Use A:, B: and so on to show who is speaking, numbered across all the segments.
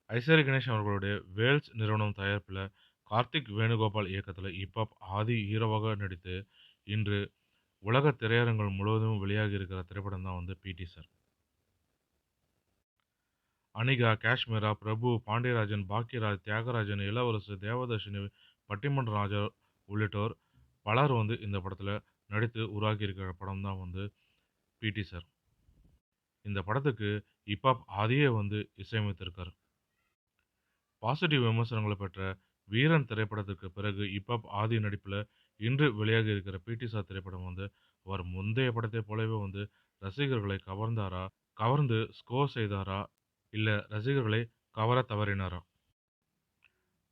A: ஐசரி கணேஷ் அவர்களுடைய வேல்ஸ் நிறுவனம் தயாரிப்பில, கார்த்திக் வேணுகோபால் இயக்கத்தில ஹிப்ஹாப் ஆதி ஹீரோவாக நடித்து, இன்று உலக திரையரங்குகள் முழுவதும் வெளியாகி இருக்கிற திரைப்படம் தான் வந்து பிடி சார். அனிகா, காஷ்மீரா, பிரபு, பாண்டியராஜன், பாக்யராஜ், தியாகராஜன், இளவரசு, தேவதர்ஷினி, பட்டிமன்ற ராஜா உள்ளிட்டோர் பலர் வந்து இந்த படத்தில நடித்து உருவாக்கி இருக்கிற படம் தான் வந்து பிடி சார். இந்த படத்துக்கு ஹிப்ஹாப் ஆதியே வந்து இசையமைத்திருக்காரு. பாசிட்டிவ் விமர்சனங்கள பெற்ற வீரன் திரைப்படத்திற்கு பிறகு ஹிப்ஹாப் ஆதி நடிப்பில இன்று வெளியாகி இருக்கிற பிடி சார் திரைப்படம் வந்து, அவர் முந்தைய படத்தைப் போலவே வந்து ரசிகர்களை கவர்ந்தாரா? கவர்ந்து ஸ்கோர் செய்தாரா? இல்ல ரசிகர்களை கவரத் தவறினாரா?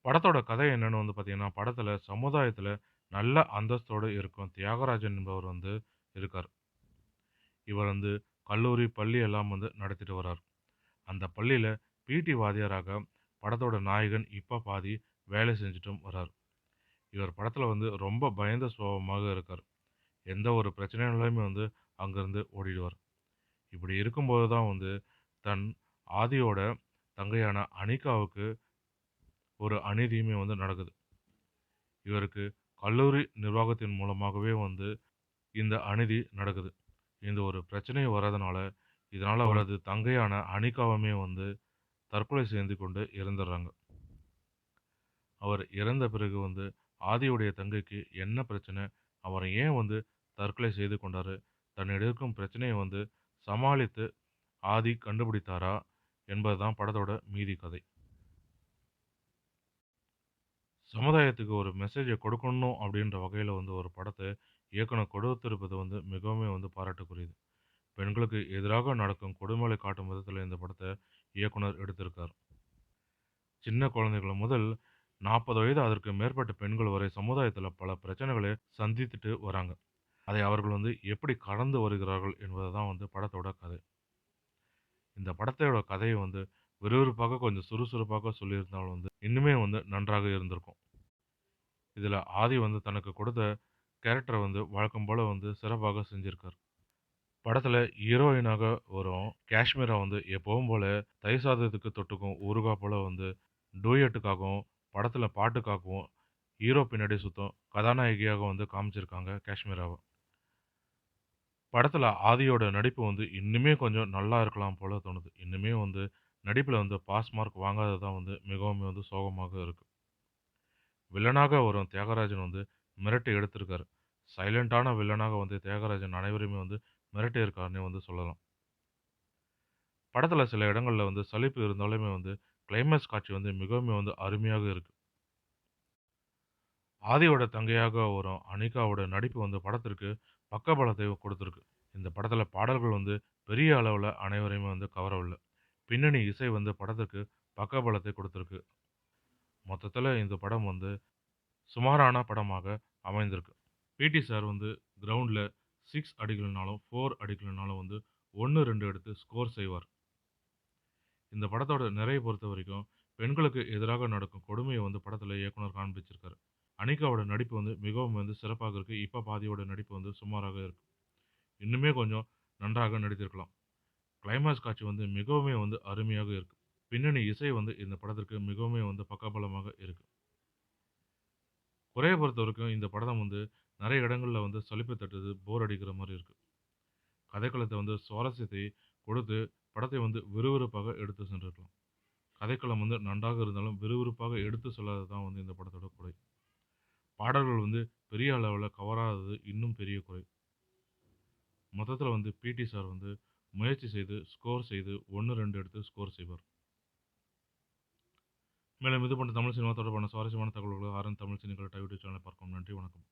A: படத்தோட கதை என்னன்னு வந்து பார்த்தீங்கன்னா, படத்துல சமுதாயத்துல நல்ல அந்தஸ்தோட இருக்கும் தியாகராஜன் என்பவர் வந்து இருக்கார். இவர் வந்து கல்லூரி, பள்ளி எல்லாம் வந்து நடத்திட்டு வரார். அந்த பள்ளியில பிடி வாத்தியாராக படத்தோட நாயகன் ஹிப்ஹாப் ஆதி வேலை செஞ்சுட்டும் வரார். இவர் படத்துல வந்து ரொம்ப பயந்த சுபாவமாக இருக்கார். எந்த ஒரு பிரச்சனைனாலுமே வந்து அங்கருந்து ஓடிடுவார். இப்படி இருக்கும்போது தான் வந்து தன் ஆதியோட தங்கையான அனிகாவுக்கு ஒரு அநீதியுமே வந்து நடக்குது. இவருக்கு கல்லூரி நிர்வாகத்தின் மூலமாகவே வந்து இந்த அநீதி நடக்குது. இந்த ஒரு பிரச்சனை வர்றதுனால, இதனால அவரது தங்கையான அனிகாவுமே வந்து தற்கொலை செய்து கொண்டு இறந்துர்றாங்க. அவர் இறந்த பிறகு வந்து ஆதியுடைய தங்கைக்கு என்ன பிரச்சனை? அவர் ஏன் வந்து தற்கொலை செய்து கொண்டாரு? தன்னிடம் இருக்கும் பிரச்சனைய வந்து சமாளித்து ஆதி கண்டுபிடித்தாரா? என்பது தான் படத்தோட மீதி கதை. சமுதாயத்துக்கு ஒரு மெசேஜ கொடுக்கணும் அப்படின்ற வகையில வந்து ஒரு படத்த இயக்குனர் கொடுத்திருப்பது வந்து மிகவுமே வந்து பாராட்டுக்குரியது. பெண்களுக்கு எதிராக நடக்கும் கொடுமைகளை காட்டும் விதத்தில இந்த படத்த இயக்குனர் எடுத்திருக்கார். சின்ன குழந்தைகள் முதல் 40 வயது அதற்கு மேற்பட்ட பெண்கள் வரை சமுதாயத்தில பல பிரச்சனைகளை சந்தித்துட்டு வராங்க. அதை அவர்கள் வந்து எப்படி கடந்து வருகிறார்கள் என்பது தான் வந்து படத்தோட கதை. இந்த படத்தோட கதைய வந்து விறுவிறுப்பாக கொஞ்சம் சுறுசுறுப்பாக சொல்லியிருந்தால் வந்து இன்னுமே வந்து நன்றாக இருந்திருக்கும். இதில ஆதி வந்து தனக்கு கொடுத்த கேரக்டர வந்து வழக்கம் போல வந்து சிறப்பாக செஞ்சிருக்காரு. படத்துல ஹீரோயினாக வரும் காஷ்மீரா வந்து எப்பவும் போல தயிர் சாதத்துக்கு தொட்டுக்கும் ஊறுகாய் போல வந்து டூயட்டுக்காகவும், படத்துல பாட்டுக்காகவும் ஹீரோ பின்னாடி சுத்தும் கதாநாயகியாக வந்து காமிச்சிருக்காங்க காஷ்மீராவ. படத்துல ஆதியோட நடிப்பு வந்து இன்னுமே கொஞ்சம் நல்லா இருக்கலாம் போல தோணுது. இன்னுமே வந்து நடிப்புல வந்து பாஸ் மார்க் வாங்காதது தான் வந்து மிகவும் வந்து சோகமாக இருக்கு. வில்லனாக வரும் தியாகராஜன் வந்து மிரட்டி எடுத்திருக்காரு. சைலன்ட்டான வில்லனாக வந்து தியாகராஜன் அனைவரையுமே வந்து மிரட்டி இருக்காருன்னே வந்து சொல்லலாம். படத்துல சில இடங்கள்ல வந்து சலிப்பு இருந்தாலுமே வந்து, கிளைமாக்ஸ் காட்சி வந்து மிகவும் வந்து அருமையாக இருக்கு. ஆதியோட தங்கையாக வரும் அனிகாவோட நடிப்பு வந்து படத்திற்கு பக்கபலத்தை கொடுத்திருக்கு. இந்த படத்துல பாடல்கள் வந்து பெரிய அளவுல அனைவரையுமே வந்து கவரவில்ல. பின்னணி இசை வந்து படத்துக்கு பக்கபலத்தை கொடுத்திருக்கு. மொத்தத்துல இந்த படம் வந்து சுமாரான படமாக அமைந்திருக்கு. பிடி சார் வந்து கிரவுண்ட்ல 6 அடிக்கலனாலும், 4 அடிக்கலனாலும் வந்து 1, 2 எடுத்து ஸ்கோர் செய்வார். இந்த படத்தோட நிறைய பொறுத்தவரைக்கும், பெண்களுக்கு எதிராக நடக்கும் கொடுமைய வந்து படத்துல இயக்குனர் காண்பிச்சிருக்காரு. அனிகாவோட நடிப்பு வந்து மிகவும் வந்து சிறப்பாக இருக்கு. இப்ப பாதியோட நடிப்பு வந்து சுமாராக இருக்கு. இன்னுமே கொஞ்சம் நன்றாக நடித்திருக்கலாம். கிளைமாக்ஸ் காட்சி வந்து மிகவுமே வந்து அருமையாக இருக்கு. பின்னணி இசை வந்து இந்த படத்திற்கு மிகவுமே வந்து பக்கபலமாக இருக்கு. குறைய பொறுத்தவரைக்கும் இந்த படம் வந்து நெறைய இடங்கள்ல வந்து சலிப்பு தட்டுது, போர் அடிக்கிற மாரி இருக்கு. கதைக்களத்த வந்து சுவாரஸ்யத்தை கொடுத்து, படத்தை வந்து விறுவிறுப்பாக எடுத்து சென்றிருக்கலாம். கதைக்களம் வந்து நன்றாக இருந்தாலும், விறுவிறுப்பாக எடுத்து சொல்லாதது தான் வந்து இந்த படத்தோட குறை. பாடல்கள் வந்து பெரிய அளவுல கவராதது இன்னும் பெரிய குறை. மொத்தத்தில வந்து பிடி சார் வந்து முயற்சி செய்து, ஸ்கோர் செய்து 1, 2 எடுத்து ஸ்கோர் செய்வார். மேலும் இது போன்ற தமிழ் சினிமா தொடர்பான சுவாரஸ்யமான தகவல்களை ஆர்என் தமிழ் சினிமா யூடியூப் சேனலை பார்க்கவும். நன்றி, வணக்கம்.